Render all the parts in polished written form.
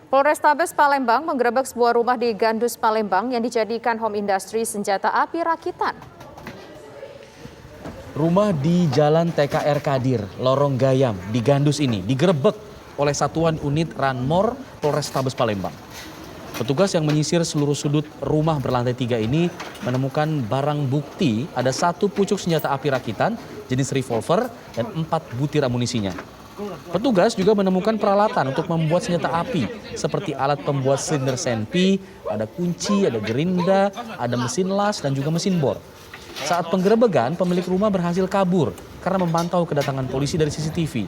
Polrestabes Palembang menggerebek sebuah rumah di Gandus, Palembang yang dijadikan home industry senjata api rakitan. Rumah di Jalan TKR Kadir, Lorong Gayam di Gandus ini digerebek oleh Satuan Unit Ranmor Polrestabes Palembang. Petugas yang menyisir seluruh sudut rumah berlantai 3 ini menemukan barang bukti ada 1 pucuk senjata api rakitan jenis revolver dan 4 butir amunisinya. Petugas juga menemukan peralatan untuk membuat senjata api seperti alat pembuat silinder senpi, ada kunci, ada gerinda, ada mesin las dan juga mesin bor. Saat penggerebekan, pemilik rumah berhasil kabur karena memantau kedatangan polisi dari CCTV.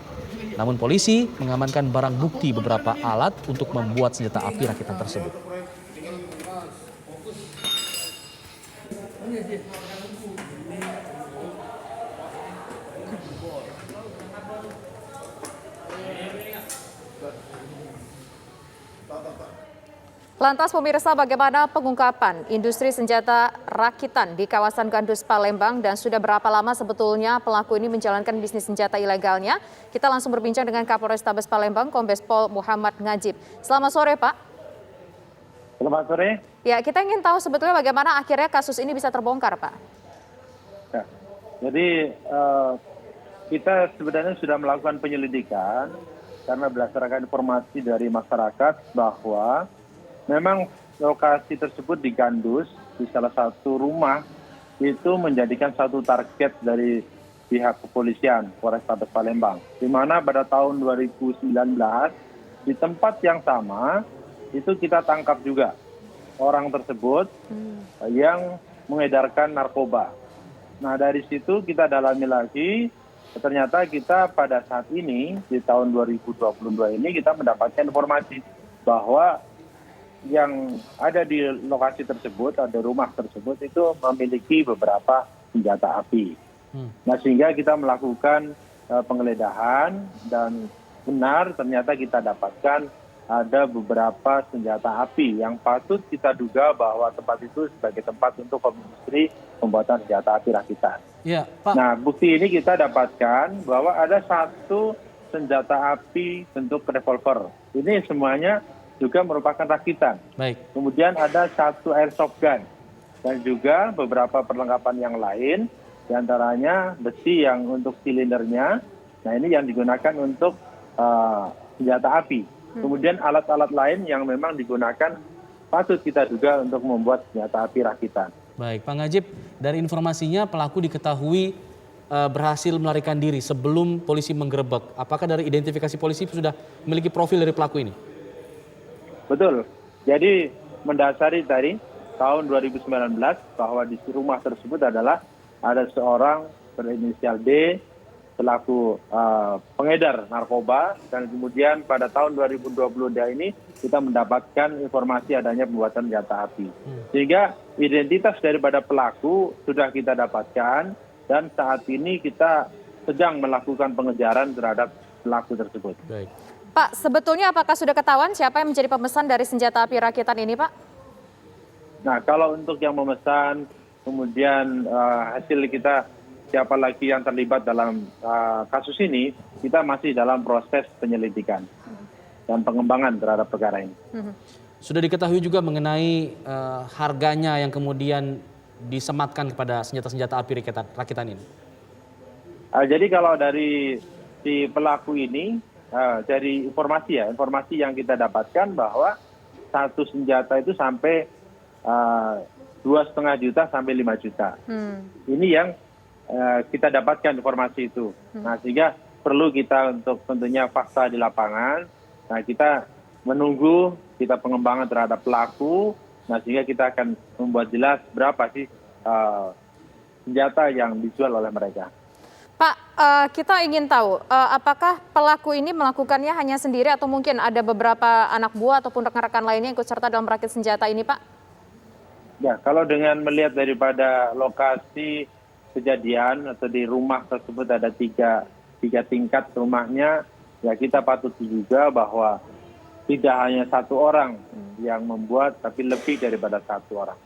Namun polisi mengamankan barang bukti beberapa alat untuk membuat senjata api rakitan tersebut. Lantas pemirsa, bagaimana pengungkapan industri senjata rakitan di kawasan Gandus, Palembang, dan sudah berapa lama sebetulnya pelaku ini menjalankan bisnis senjata ilegalnya? Kita langsung berbincang dengan Kapolrestabes Palembang, Kombes Pol Muhammad Ngajib. Selamat sore, Pak. Selamat sore. Ya, kita ingin tahu sebetulnya bagaimana akhirnya kasus ini bisa terbongkar, Pak. Ya, jadi kita sebenarnya sudah melakukan penyelidikan karena berdasarkan informasi dari masyarakat bahwa memang lokasi tersebut di Gandus, di salah satu rumah, itu menjadikan satu target dari pihak kepolisian Polrestabes Palembang. Di mana pada tahun 2019, di tempat yang sama, itu kita tangkap juga orang tersebut yang mengedarkan narkoba. Nah dari situ kita dalami lagi, ternyata kita pada saat ini, di tahun 2022 ini, kita mendapatkan informasi bahwa yang ada di lokasi tersebut, ada rumah tersebut itu memiliki beberapa senjata api. Nah sehingga kita melakukan penggeledahan dan benar ternyata kita dapatkan ada beberapa senjata api yang patut kita duga bahwa tempat itu sebagai tempat untuk industri pembuatan senjata api rakitan. Ya, Pak. Nah bukti ini kita dapatkan bahwa ada 1 senjata api bentuk revolver. Ini semuanya juga merupakan rakitan. Baik. Kemudian ada 1 airsoft gun dan juga beberapa perlengkapan yang lain, diantaranya besi yang untuk silindernya. Nah ini yang digunakan untuk senjata api. Kemudian alat-alat lain yang memang digunakan patut kita duga untuk membuat senjata api rakitan. Baik, Pak Ngajib, dari informasinya pelaku diketahui berhasil melarikan diri sebelum polisi menggerebek. Apakah dari identifikasi polisi sudah memiliki profil dari pelaku ini? Betul. Jadi mendasari dari tahun 2019 bahwa di rumah tersebut adalah ada seorang berinisial D selaku pengedar narkoba, dan kemudian pada tahun 2022 ini kita mendapatkan informasi adanya pembuatan senjata api. Sehingga identitas daripada pelaku sudah kita dapatkan dan saat ini kita sedang melakukan pengejaran terhadap pelaku tersebut. Baik. Pak, sebetulnya apakah sudah ketahuan siapa yang menjadi pemesan dari senjata api rakitan ini, Pak? Nah, kalau untuk yang memesan, kemudian hasil kita siapa lagi yang terlibat dalam kasus ini, kita masih dalam proses penyelidikan dan pengembangan terhadap perkara ini. Sudah diketahui juga mengenai harganya yang kemudian disematkan kepada senjata-senjata api rakitan ini? Jadi kalau dari si pelaku ini, dari informasi yang kita dapatkan bahwa 1 senjata itu sampai 2,5 juta sampai 5 juta. Ini yang kita dapatkan informasi itu. Nah sehingga perlu kita untuk tentunya fakta di lapangan. Nah kita menunggu kita pengembangan terhadap pelaku. Nah sehingga kita akan membuat jelas berapa sih senjata yang dijual oleh mereka. Pak, kita ingin tahu apakah pelaku ini melakukannya hanya sendiri atau mungkin ada beberapa anak buah ataupun rekan-rekan lainnya yang ikut serta dalam merakit senjata ini, Pak? Ya, kalau dengan melihat daripada lokasi kejadian atau di rumah tersebut ada tiga tingkat rumahnya, ya kita patut diduga bahwa tidak hanya 1 orang yang membuat, tapi lebih daripada 1 orang.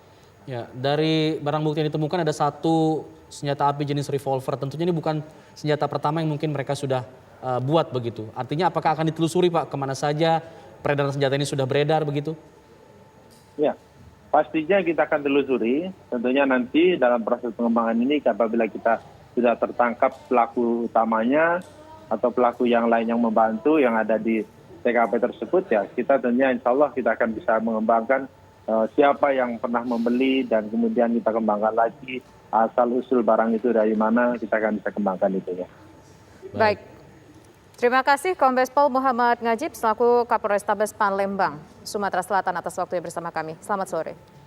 Ya, dari barang bukti yang ditemukan ada 1 senjata api jenis revolver. Tentunya ini bukan senjata pertama yang mungkin mereka sudah buat begitu. Artinya apakah akan ditelusuri, Pak, kemana saja peredaran senjata ini sudah beredar begitu? Ya, pastinya kita akan telusuri. Tentunya nanti dalam proses pengembangan ini apabila kita sudah tertangkap pelaku utamanya atau pelaku yang lain yang membantu yang ada di TKP tersebut, ya kita tentunya insya Allah kita akan bisa mengembangkan siapa yang pernah membeli dan kemudian kita kembangkan lagi asal usul barang itu dari mana, kita akan bisa kembangkan itu ya. Baik. Terima kasih Kombes Pol Muhammad Ngajib selaku Kapolrestabes Palembang, Sumatera Selatan atas waktunya bersama kami. Selamat sore.